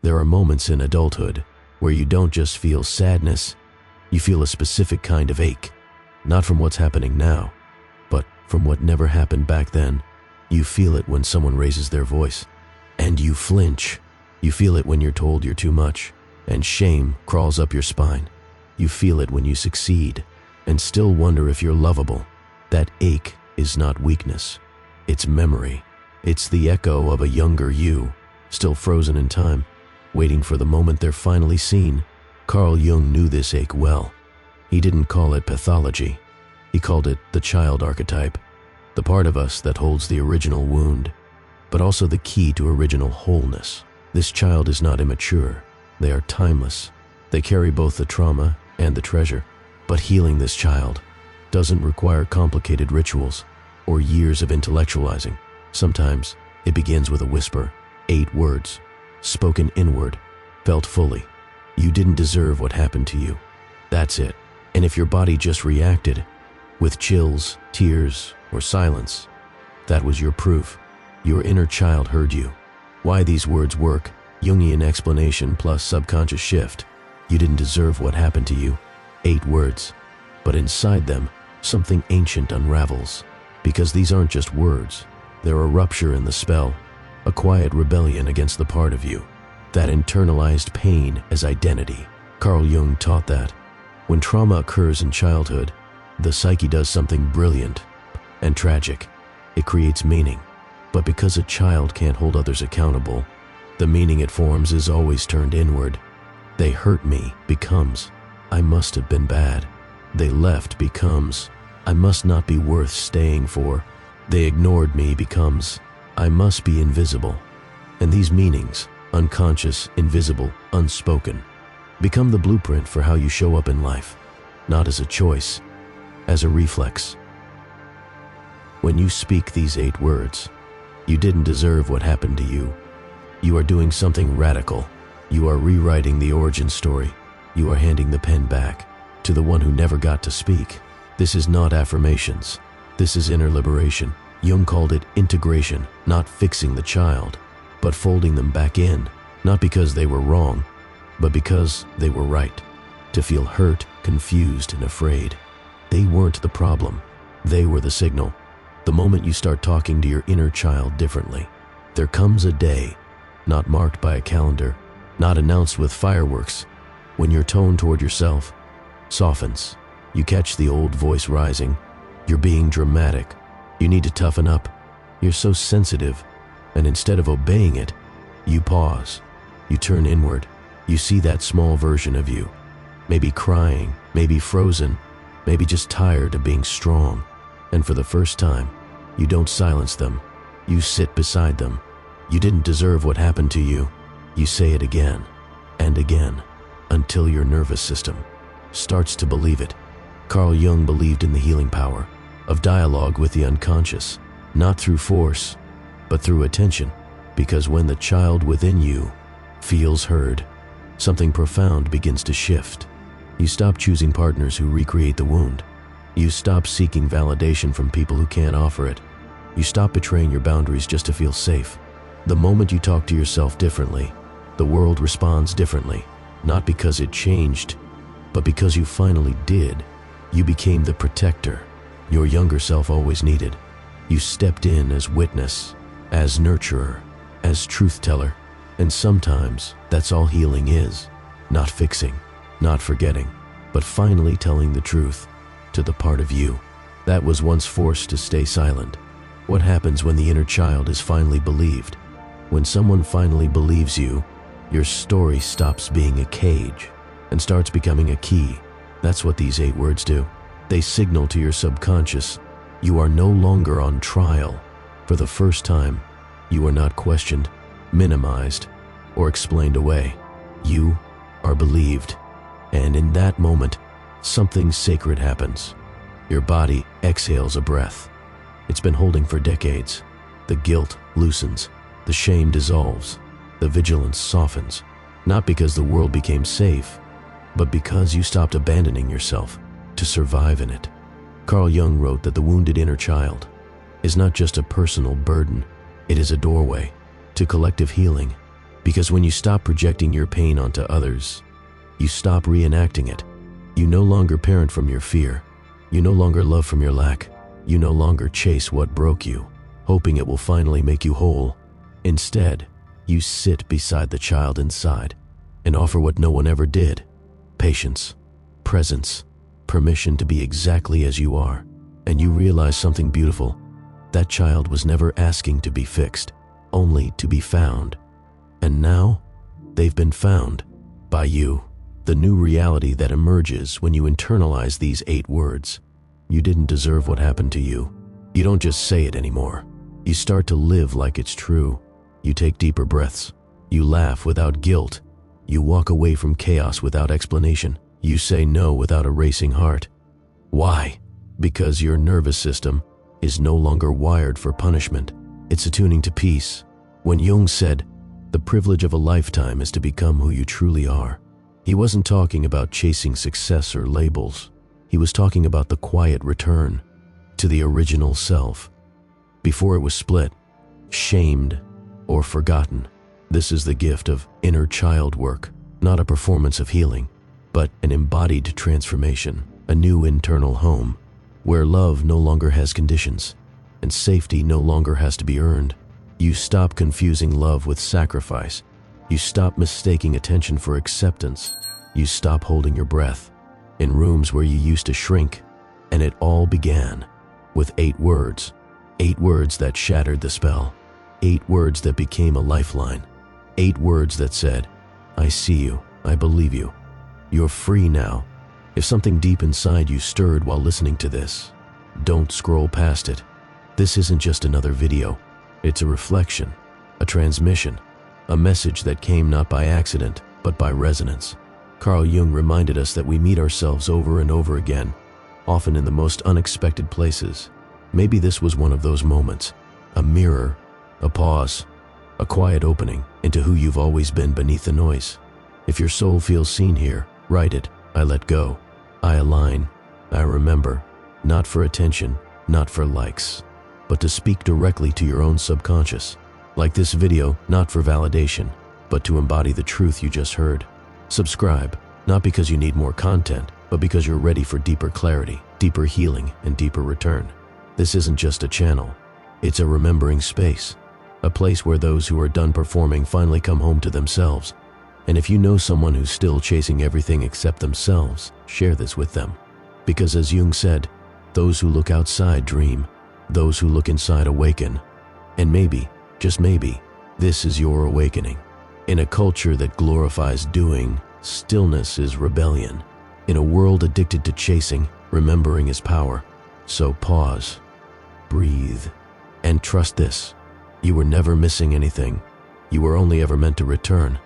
There are moments in adulthood where you don't just feel sadness, you feel a specific kind of ache, not from what's happening now, but from what never happened back then. You feel it when someone raises their voice, and you flinch. You feel it when you're told you're too much, and shame crawls up your spine. You feel it when you succeed, and still wonder if you're lovable. That ache is not weakness, it's memory. It's the echo of a younger you, still frozen in time, waiting for the moment they're finally seen. Carl Jung knew this ache well. He didn't call it pathology. He called it the child archetype, the part of us that holds the original wound, but also the key to original wholeness. This child is not immature. They are timeless. They carry both the trauma and the treasure. But healing this child doesn't require complicated rituals or years of intellectualizing. Sometimes it begins with a whisper, 8 words, spoken inward, felt fully. You didn't deserve what happened to you. That's it. And if your body just reacted with chills, tears, or silence, that was your proof. Your inner child heard you. Why these words work: Jungian explanation plus subconscious shift. You didn't deserve what happened to you. 8 words. But inside them, something ancient unravels. Because these aren't just words. They're a rupture in the spell, a quiet rebellion against the part of you that internalized pain as identity. Carl Jung taught that when trauma occurs in childhood, the psyche does something brilliant and tragic. It creates meaning. But because a child can't hold others accountable, the meaning it forms is always turned inward. They hurt me becomes, I must have been bad. They left becomes, I must not be worth staying for. They ignored me becomes, I must be invisible. And these meanings, unconscious, invisible, unspoken, become the blueprint for how you show up in life, not as a choice, as a reflex. When you speak these 8 words, you didn't deserve what happened to you. You are doing something radical. You are rewriting the origin story. You are handing the pen back to the one who never got to speak. This is not affirmations. This is inner liberation. Jung called it integration, not fixing the child, but folding them back in, not because they were wrong, but because they were right. To feel hurt, confused, and afraid. They weren't the problem. They were the signal. The moment you start talking to your inner child differently, there comes a day, not marked by a calendar, not announced with fireworks, when your tone toward yourself softens. You catch the old voice rising. You're being dramatic. You need to toughen up. You're so sensitive. And instead of obeying it, you pause. You turn inward. You see that small version of you. Maybe crying, maybe frozen, maybe just tired of being strong. And for the first time, you don't silence them. You sit beside them. You didn't deserve what happened to you. You say it again and again until your nervous system starts to believe it. Carl Jung believed in the healing power of dialogue with the unconscious, not through force, but through attention. Because when the child within you feels heard, something profound begins to shift. You stop choosing partners who recreate the wound. You stop seeking validation from people who can't offer it. You stop betraying your boundaries just to feel safe. The moment you talk to yourself differently, the world responds differently, not because it changed, but because you finally did. You became the protector your younger self always needed. You stepped in as witness, as nurturer, as truth teller. And sometimes that's all healing is. Not fixing, not forgetting, but finally telling the truth to the part of you that was once forced to stay silent. What happens when the inner child is finally believed? When someone finally believes you, your story stops being a cage and starts becoming a key. That's what these 8 words do. They signal to your subconscious, you are no longer on trial. For the first time, you are not questioned, minimized, or explained away. You are believed. And in that moment, something sacred happens. Your body exhales a breath. It's been holding for decades. The guilt loosens. The shame dissolves. The vigilance softens. Not because the world became safe, but because you stopped abandoning yourself to survive in it. Carl Jung wrote that the wounded inner child is not just a personal burden, it is a doorway to collective healing. Because when you stop projecting your pain onto others, you stop reenacting it. You no longer parent from your fear. You no longer love from your lack. You no longer chase what broke you, hoping it will finally make you whole. Instead, you sit beside the child inside and offer what no one ever did: patience, presence, permission to be exactly as you are. And you realize something beautiful. That child was never asking to be fixed, only to be found. And now, they've been found by you. The new reality that emerges when you internalize these 8 words. You didn't deserve what happened to you. You don't just say it anymore. You start to live like it's true. You take deeper breaths. You laugh without guilt. You walk away from chaos without explanation. You say no without a racing heart. Why? Because your nervous system is no longer wired for punishment. It's attuning to peace. When Jung said, "The privilege of a lifetime is to become who you truly are," he wasn't talking about chasing success or labels. He was talking about the quiet return to the original self, before it was split, shamed, or forgotten. This is the gift of inner child work, not a performance of healing, but an embodied transformation, a new internal home, where love no longer has conditions, and safety no longer has to be earned. You stop confusing love with sacrifice. You stop mistaking attention for acceptance. You stop holding your breath in rooms where you used to shrink. And it all began with 8 words. 8 words that shattered the spell. 8 words that became a lifeline. 8 words that said, "I see you, I believe you. You're free now." If something deep inside you stirred while listening to this, don't scroll past it. This isn't just another video. It's a reflection, a transmission, a message that came not by accident, but by resonance. Carl Jung reminded us that we meet ourselves over and over again, often in the most unexpected places. Maybe this was one of those moments, a mirror, a pause, a quiet opening into who you've always been beneath the noise. If your soul feels seen here, write it. I let go. I align. I remember. Not for attention, not for likes, but to speak directly to your own subconscious. Like this video, not for validation, but to embody the truth you just heard. Subscribe, not because you need more content, but because you're ready for deeper clarity, deeper healing, and deeper return. This isn't just a channel. It's a remembering space, a place where those who are done performing finally come home to themselves. And if you know someone who's still chasing everything except themselves, share this with them. Because as Jung said, those who look outside dream, those who look inside awaken. And maybe, just maybe, this is your awakening. In a culture that glorifies doing, stillness is rebellion. In a world addicted to chasing, remembering is power. So pause, breathe, and trust this. You were never missing anything. You were only ever meant to return.